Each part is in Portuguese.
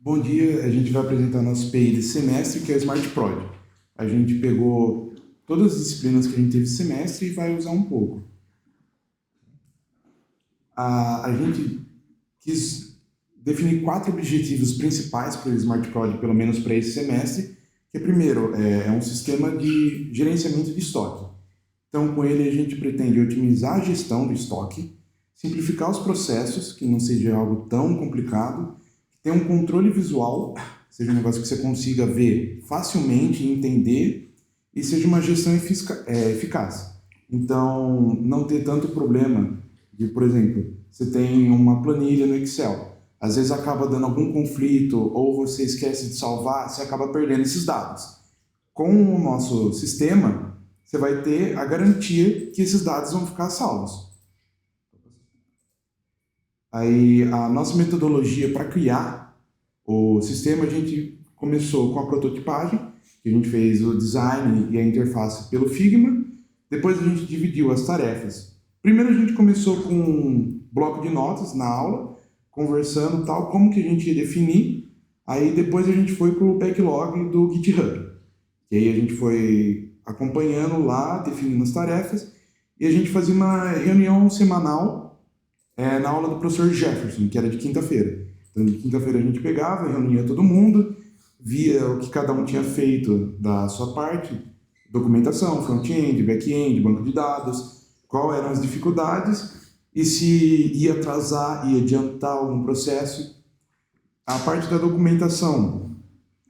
Bom dia, a gente vai apresentar nosso PI desse semestre, que é o Smart Prod. A gente pegou todas as disciplinas que a gente teve esse semestre e vai usar um pouco. A gente quis definir 4 objetivos principais para o Smart Prod, pelo menos para esse semestre, que primeiro é um sistema de gerenciamento de estoque. Então, com ele a gente pretende otimizar a gestão do estoque, simplificar os processos, que não seja algo tão complicado, ter um controle visual, seja um negócio que você consiga ver facilmente, entender, e seja uma gestão eficaz. Então, não ter tanto problema de, por exemplo, você tem uma planilha no Excel, às vezes acaba dando algum conflito, ou você esquece de salvar, você acaba perdendo esses dados. Com o nosso sistema, você vai ter a garantia que esses dados vão ficar salvos. Aí, a nossa metodologia para criar o sistema, a gente começou com a prototipagem, que a gente fez o design e a interface pelo Figma. Depois a gente dividiu as tarefas. Primeiro a gente começou com um bloco de notas na aula, conversando tal, como que a gente ia definir. Aí depois a gente foi para o backlog do GitHub. E aí a gente foi acompanhando lá, definindo as tarefas, e a gente fazia uma reunião semanal na aula do professor Jefferson, que era de quinta-feira. Então, de quinta-feira a gente pegava, reunia todo mundo, via o que cada um tinha feito da sua parte, documentação, front-end, back-end, banco de dados, quais eram as dificuldades e se ia atrasar, ia adiantar algum processo. A parte da documentação,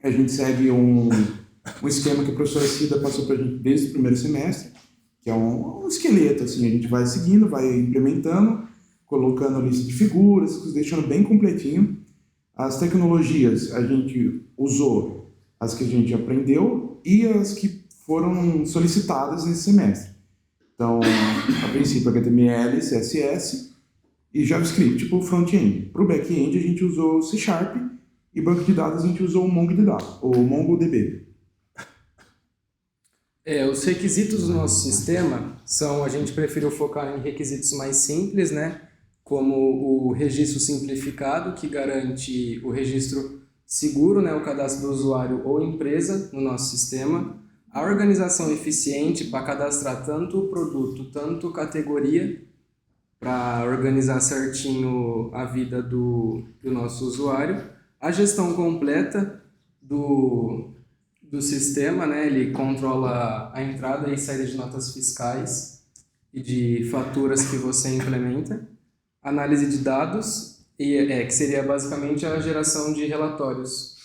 a gente segue um esquema que a professora Cida passou para a gente desde o primeiro semestre, que é um esqueleto, assim, a gente vai seguindo, vai implementando, colocando a lista de figuras, deixando bem completinho. As tecnologias, a gente usou as que a gente aprendeu e as que foram solicitadas nesse semestre. Então, a princípio, HTML, CSS e JavaScript, tipo front-end. Para o back-end, a gente usou C Sharp e banco de dados, a gente usou o MongoDB. Os requisitos do nosso sistema são, a gente preferiu focar em requisitos mais simples, né? Como o registro simplificado, que garante o registro seguro, né? O cadastro do usuário ou empresa no nosso sistema. A organização eficiente para cadastrar tanto o produto, tanto categoria, para organizar certinho a vida do nosso usuário. A gestão completa do sistema, né? Ele controla a entrada e saída de notas fiscais e de faturas que você implementa. Análise de dados, que seria basicamente a geração de relatórios,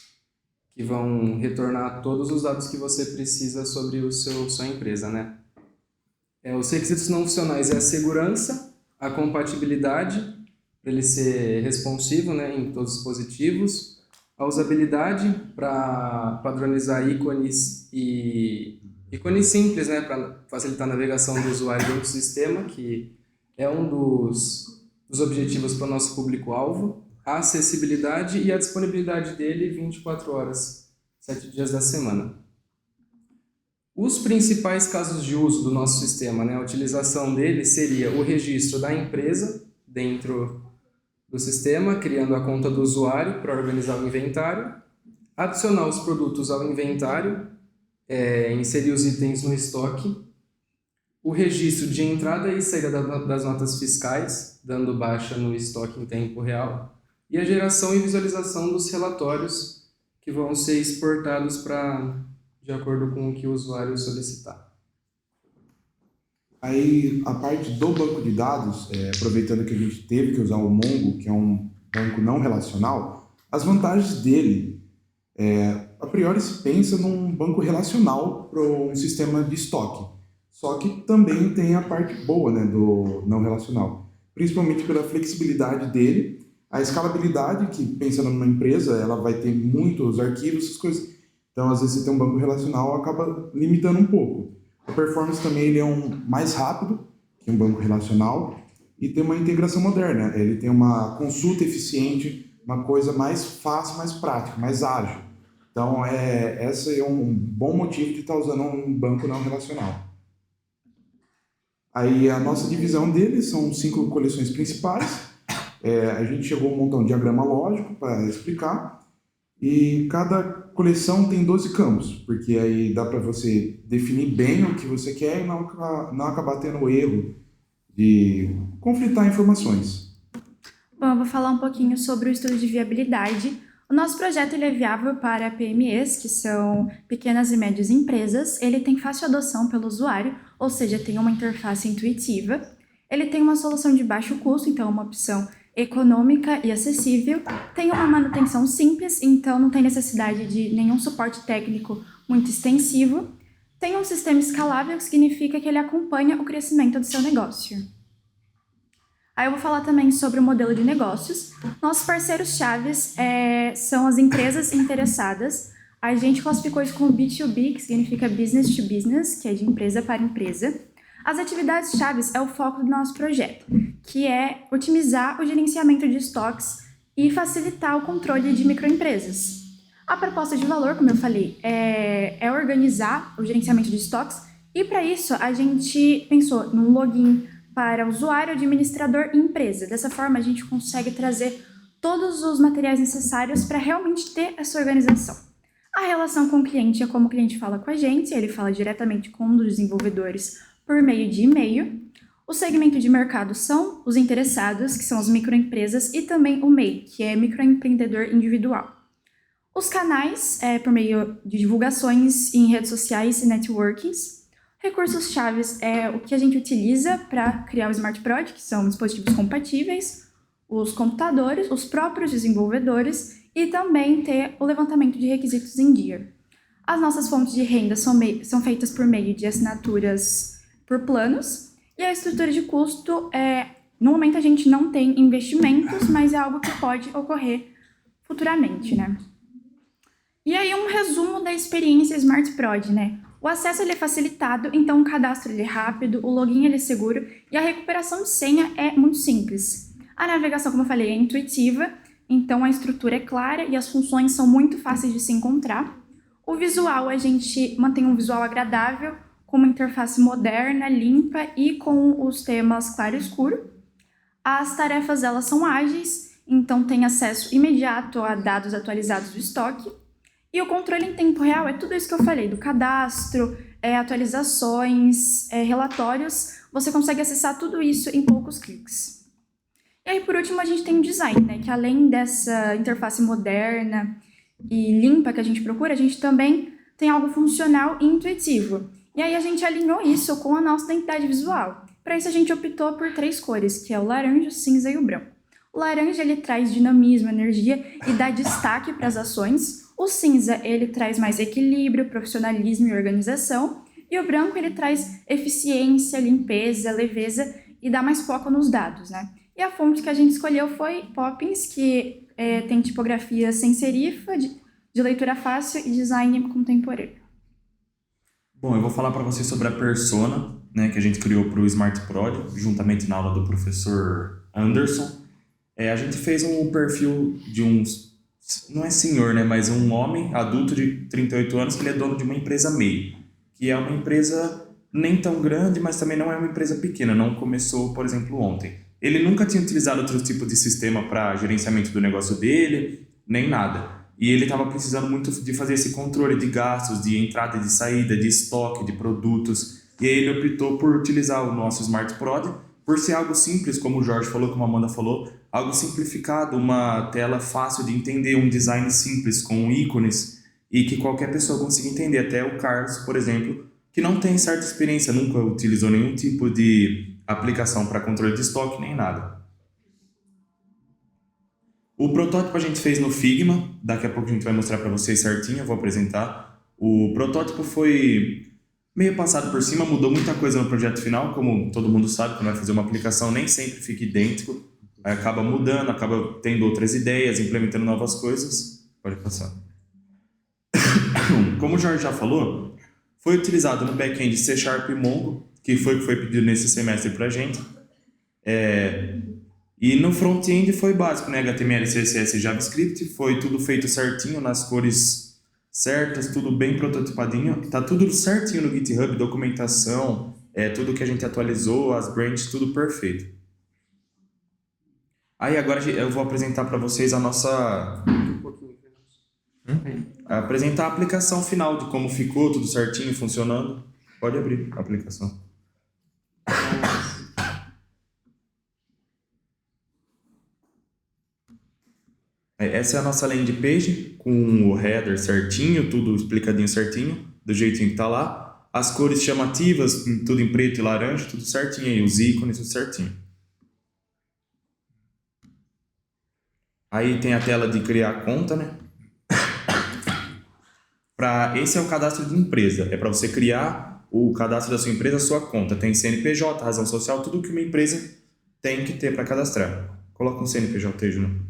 que vão retornar todos os dados que você precisa sobre sua empresa, né? Os requisitos não funcionais é a segurança, a compatibilidade, para ele ser responsivo, né, em todos os dispositivos, a usabilidade para padronizar ícones e ícones simples, né, para facilitar a navegação do usuário dentro do sistema, que é um dos objetivos para o nosso público-alvo, a acessibilidade e a disponibilidade dele 24 horas, 7 dias da semana. Os principais casos de uso do nosso sistema, né, a utilização dele seria o registro da empresa dentro do sistema, criando a conta do usuário para organizar o inventário, adicionar os produtos ao inventário, inserir os itens no estoque, o registro de entrada e saída das notas fiscais, dando baixa no estoque em tempo real, e a geração e visualização dos relatórios que vão ser exportados de acordo com o que o usuário solicitar. Aí, a parte do banco de dados, aproveitando que a gente teve que usar o Mongo, que é um banco não relacional, as vantagens dele, a priori se pensa num banco relacional para um sistema de estoque. Só que também tem a parte boa, né, do não relacional, principalmente pela flexibilidade dele, a escalabilidade, que pensando numa empresa, ela vai ter muitos arquivos, essas coisas. Então, às vezes, você tem um banco relacional, acaba limitando um pouco. A performance também ele é mais rápido que um banco relacional e tem uma integração moderna. Ele tem uma consulta eficiente, uma coisa mais fácil, mais prática, mais ágil. Então, esse é um bom motivo de estar usando um banco não relacional. Aí, a nossa divisão dele são 5 coleções principais. A gente chegou a montar um diagrama lógico para explicar. E cada coleção tem 12 campos, porque aí dá para você definir bem o que você quer e não acabar tendo o erro de conflitar informações. Bom, eu vou falar um pouquinho sobre o estudo de viabilidade. O nosso projeto ele é viável para PMEs, que são pequenas e médias empresas. Ele tem fácil adoção pelo usuário, ou seja, tem uma interface intuitiva. Ele tem uma solução de baixo custo, então é uma opção econômica e acessível. Tem uma manutenção simples, então não tem necessidade de nenhum suporte técnico muito extensivo. Tem um sistema escalável, que significa que ele acompanha o crescimento do seu negócio. Aí eu vou falar também sobre o modelo de negócios. Nossos parceiros-chaves são as empresas interessadas. A gente classificou isso como B2B, que significa Business to Business, que é de empresa para empresa. As atividades-chaves é o foco do nosso projeto, que é otimizar o gerenciamento de estoques e facilitar o controle de microempresas. A proposta de valor, como eu falei, é organizar o gerenciamento de estoques, e para isso a gente pensou num login para usuário, administrador e empresa. Dessa forma, a gente consegue trazer todos os materiais necessários para realmente ter essa organização. A relação com o cliente é como o cliente fala com a gente, ele fala diretamente com um dos desenvolvedores por meio de e-mail. O segmento de mercado são os interessados, que são as microempresas, e também o MEI, que é microempreendedor individual. Os canais por meio de divulgações em redes sociais e networkings. Recursos-chave é o que a gente utiliza para criar o Smart Prod, que são dispositivos compatíveis, os computadores, os próprios desenvolvedores e também ter o levantamento de requisitos em dia. As nossas fontes de renda são feitas por meio de assinaturas por planos, e a estrutura de custo no momento a gente não tem investimentos, mas é algo que pode ocorrer futuramente, né? E aí um resumo da experiência Smart Prod, né? O acesso ele é facilitado, então o cadastro ele é rápido, o login ele é seguro e a recuperação de senha é muito simples. A navegação, como eu falei, é intuitiva, então a estrutura é clara e as funções são muito fáceis de se encontrar. O visual, a gente mantém um visual agradável, com uma interface moderna, limpa e com os temas claro e escuro. As tarefas elas são ágeis, então tem acesso imediato a dados atualizados do estoque. E o controle em tempo real é tudo isso que eu falei, do cadastro, atualizações, relatórios. Você consegue acessar tudo isso em poucos cliques. E aí, por último, a gente tem o design, né? Que além dessa interface moderna e limpa que a gente procura, a gente também tem algo funcional e intuitivo. E aí a gente alinhou isso com a nossa identidade visual. Para isso a gente optou por 3 cores, que é o laranja, o cinza e o branco. O laranja ele traz dinamismo, energia e dá destaque para as ações. O cinza ele traz mais equilíbrio, profissionalismo e organização. E o branco ele traz eficiência, limpeza, leveza e dá mais foco nos dados, né? E a fonte que a gente escolheu foi Poppins, que tem tipografia sem serifa, de leitura fácil e design contemporâneo. Bom, eu vou falar para vocês sobre a persona, né, que a gente criou para o Smart Prod, juntamente na aula do professor Anderson. A gente fez um perfil de não é senhor, né, mas um homem adulto de 38 anos que ele é dono de uma empresa MEI, que é uma empresa nem tão grande, mas também não é uma empresa pequena, não começou, por exemplo, ontem. Ele nunca tinha utilizado outro tipo de sistema para gerenciamento do negócio dele, nem nada. E ele estava precisando muito de fazer esse controle de gastos, de entrada e de saída, de estoque, de produtos. E aí ele optou por utilizar o nosso Smart Prod, por ser algo simples, como o Jorge falou, como a Amanda falou, algo simplificado, uma tela fácil de entender, um design simples, com ícones, e que qualquer pessoa consiga entender. Até o Carlos, por exemplo, que não tem certa experiência, nunca utilizou nenhum tipo de aplicação para controle de estoque, nem nada. O protótipo a gente fez no Figma, daqui a pouco a gente vai mostrar para vocês certinho, eu vou apresentar. O protótipo foi meio passado por cima, mudou muita coisa no projeto final, como todo mundo sabe, quando vai fazer uma aplicação nem sempre fica idêntico, aí acaba mudando, acaba tendo outras ideias, implementando novas coisas. Pode passar. Como o Jorge já falou, foi utilizado no back-end C# e Mongo, que foi o que foi pedido nesse semestre para a gente. E no front-end foi básico, né? HTML, CSS e JavaScript, foi tudo feito certinho, nas cores certas, tudo bem prototipadinho. Tá tudo certinho no GitHub, documentação, tudo que a gente atualizou, as branches, tudo perfeito. Aí agora eu vou apresentar para vocês a nossa... Apresentar a aplicação final de como ficou, tudo certinho, funcionando. Pode abrir a aplicação. Essa é a nossa landing page, com o header certinho, tudo explicadinho certinho, do jeitinho que tá lá. As cores chamativas, tudo em preto e laranja, tudo certinho aí, os ícones, tudo certinho. Aí tem a tela de criar conta, né? Esse é o cadastro de empresa, é para você criar o cadastro da sua empresa, a sua conta. Tem CNPJ, razão social, tudo que uma empresa tem que ter para cadastrar. Coloca um CNPJ aí, Juno.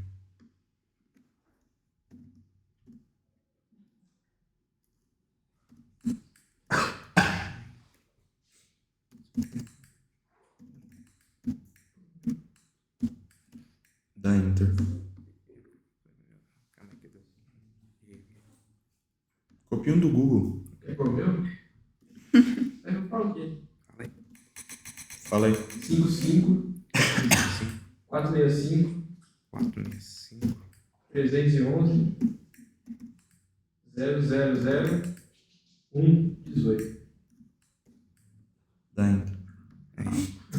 Dá Enter. Copia um do Google. Quer pôr o meu? Eu falo o quê? Fala aí. 55 465 311 000 118. Dá Enter.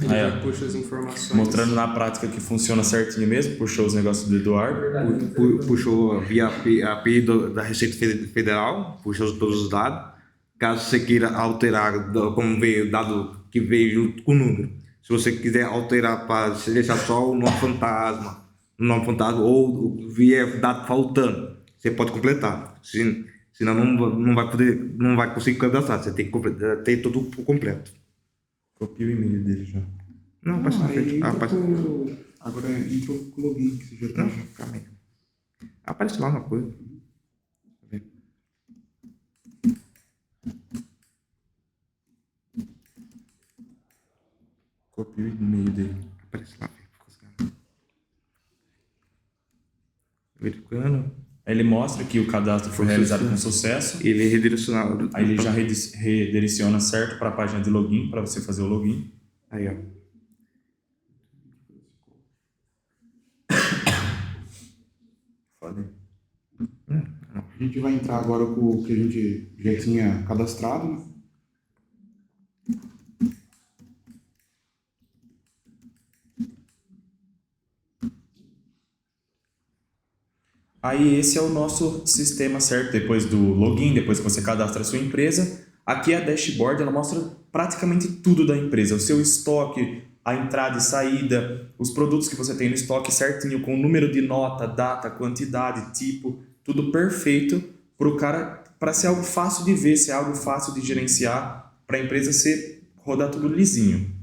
Ele Aí, ó. já puxa as informações. Mostrando na prática que funciona certinho mesmo. Puxou os negócios do Eduardo. Verdade. Puxou via API da Receita Federal, puxou todos os dados. Caso você queira alterar, como veio o dado que veio junto com o número, se você quiser alterar para deixar só o nome fantasma ou vier dado faltando, você pode completar. Senão não vai conseguir cadastrar. Você tem que ter tudo completo. Copia o e-mail dele já. Não, passa na frente. Agora entrou com o login, que você já tá. Não, calma aí. Aparece lá uma coisa. Copia o e-mail dele. Aparece lá. Verificando. Aí ele mostra que o cadastro foi realizado com sucesso. Ele é redirecionado. Aí ele já redireciona certo para a página de login, para você fazer o login. Aí, ó. Falei. A gente vai entrar agora com o que a gente já tinha cadastrado, né? Aí esse é o nosso sistema certo, depois do login, depois que você cadastra a sua empresa. Aqui a dashboard, ela mostra praticamente tudo da empresa, o seu estoque, a entrada e saída, os produtos que você tem no estoque certinho, com o número de nota, data, quantidade, tipo, tudo perfeito para ser algo fácil de ver, ser algo fácil de gerenciar, para a empresa rodar tudo lisinho.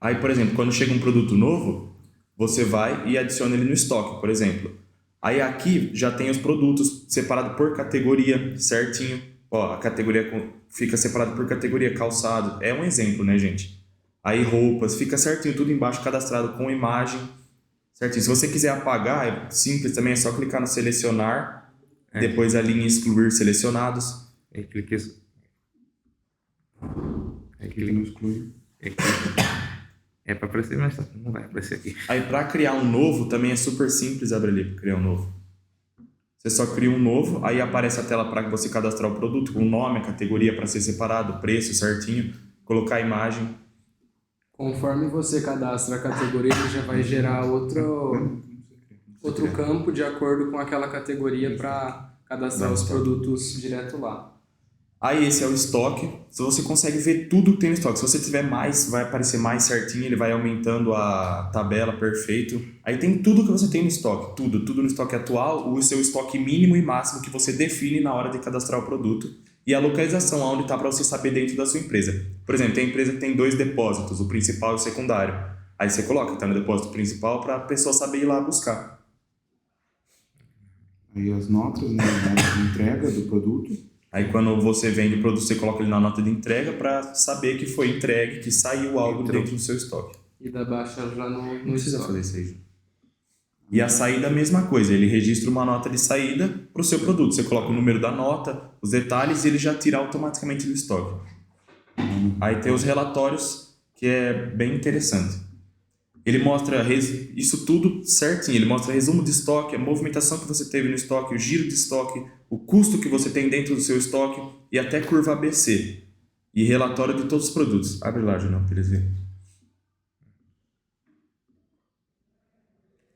Aí, por exemplo, quando chega um produto novo, você vai e adiciona ele no estoque, por exemplo. Aí aqui já tem os produtos separados por categoria, certinho. Ó, a categoria fica separada por categoria, calçado. É um exemplo, né, gente? Aí roupas, fica certinho, tudo embaixo cadastrado com imagem. Certinho. Se você quiser apagar, é simples também, é só clicar no selecionar, depois ali em excluir selecionados. Aí clica. Clica no excluir. É para aparecer, mas não vai aparecer aqui. Aí para criar um novo também é super simples, abre ali para criar um novo. Você só cria um novo, aí aparece a tela para você cadastrar o produto com o nome, a categoria para ser separado, o preço certinho, colocar a imagem. Conforme você cadastra a categoria, ele já vai gerar outro campo de acordo com aquela categoria para cadastrar os produtos direto lá. Aí esse é o estoque. Se você consegue ver tudo que tem no estoque. Se você tiver mais, vai aparecer mais certinho, ele vai aumentando a tabela, perfeito. Aí tem tudo que você tem no estoque, tudo no estoque atual, o seu estoque mínimo e máximo que você define na hora de cadastrar o produto e a localização, onde está para você saber dentro da sua empresa. Por exemplo, tem empresa que tem 2 depósitos, o principal e o secundário. Aí você coloca que está no depósito principal para a pessoa saber ir lá buscar. Aí as notas, né, de entrega do produto. Aí quando você vende o produto, você coloca ele na nota de entrega para saber que foi entregue, que saiu algo dentro do seu estoque. E da baixa já no Não precisa estoque. fazer isso aí, Ju. E a saída, a mesma coisa. Ele registra uma nota de saída para o seu produto. Você coloca o número da nota, os detalhes e ele já tira automaticamente do estoque. Aí tem os relatórios, que é bem interessante. Ele mostra isso tudo certinho, ele mostra resumo de estoque, a movimentação que você teve no estoque, o giro de estoque, o custo que você tem dentro do seu estoque e até curva ABC. E relatório de todos os produtos. Abre lá, Junão, para eles verem.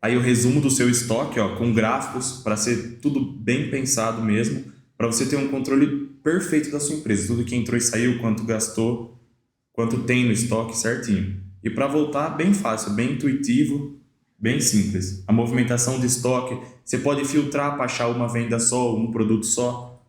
Aí o resumo do seu estoque, ó, com gráficos, para ser tudo bem pensado mesmo, para você ter um controle perfeito da sua empresa. Tudo que entrou e saiu, quanto gastou, quanto tem no estoque certinho. E para voltar, bem fácil, bem intuitivo, bem simples. A movimentação de estoque, você pode filtrar para achar uma venda só, um produto só.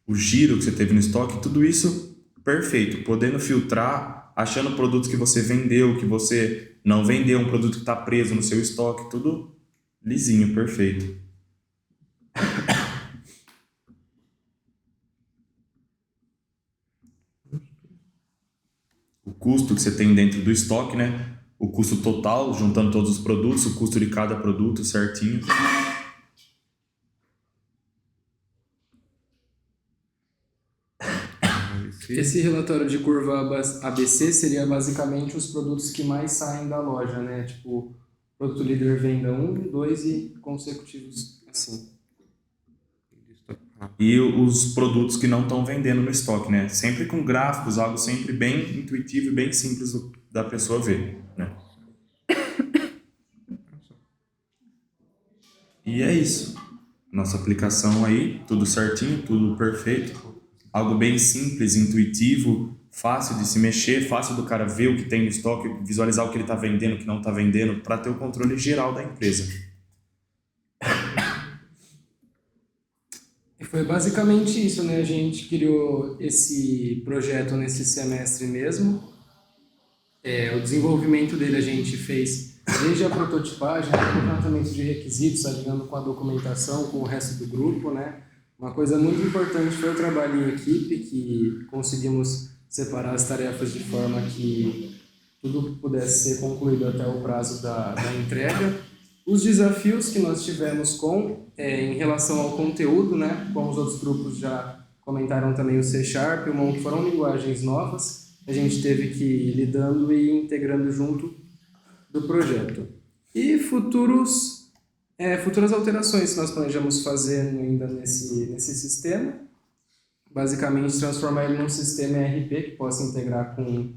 O giro que você teve no estoque, tudo isso perfeito, podendo filtrar, achando produtos que você vendeu, que você não vendeu, um produto que está preso no seu estoque, tudo lisinho, perfeito. O custo que você tem dentro do estoque, né? O custo total, juntando todos os produtos, o custo de cada produto certinho. Esse relatório de curva ABC seria basicamente os produtos que mais saem da loja, né? Tipo, produto líder venda 1, 2 e consecutivos assim. E os produtos que não estão vendendo no estoque, né? Sempre com gráficos, algo sempre bem intuitivo e bem simples da pessoa ver, né? E é isso. Nossa aplicação aí, tudo certinho, tudo perfeito. Algo bem simples, intuitivo, fácil de se mexer, fácil do cara ver o que tem no estoque, visualizar o que ele está vendendo, o que não está vendendo, para ter o controle geral da empresa. E foi basicamente isso, né? A gente criou esse projeto nesse semestre mesmo. O desenvolvimento dele a gente fez desde a prototipagem, o levantamento de requisitos, alinhando com a documentação, com o resto do grupo, né? Uma coisa muito importante foi o trabalho em equipe, que conseguimos separar as tarefas de forma que tudo pudesse ser concluído até o prazo da entrega. Os desafios que nós tivemos em relação ao conteúdo, né? Como os outros grupos já comentaram também, o C#, o Mon, que foram linguagens novas, a gente teve que ir lidando e integrando junto do projeto. E futuras alterações que nós planejamos fazer ainda nesse sistema, basicamente transformar ele num sistema ERP que possa integrar com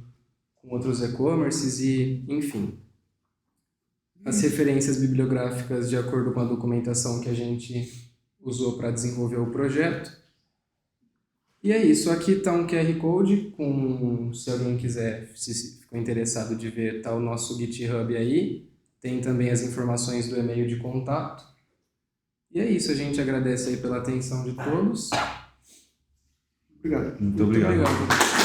outros e-commerces e, enfim, as referências bibliográficas de acordo com a documentação que a gente usou para desenvolver o projeto. E é isso, aqui está um QR Code, se alguém quiser, se ficou interessado de ver, está o nosso GitHub aí, tem também as informações do e-mail de contato. E é isso, a gente agradece aí pela atenção de todos. Obrigado. Muito obrigado.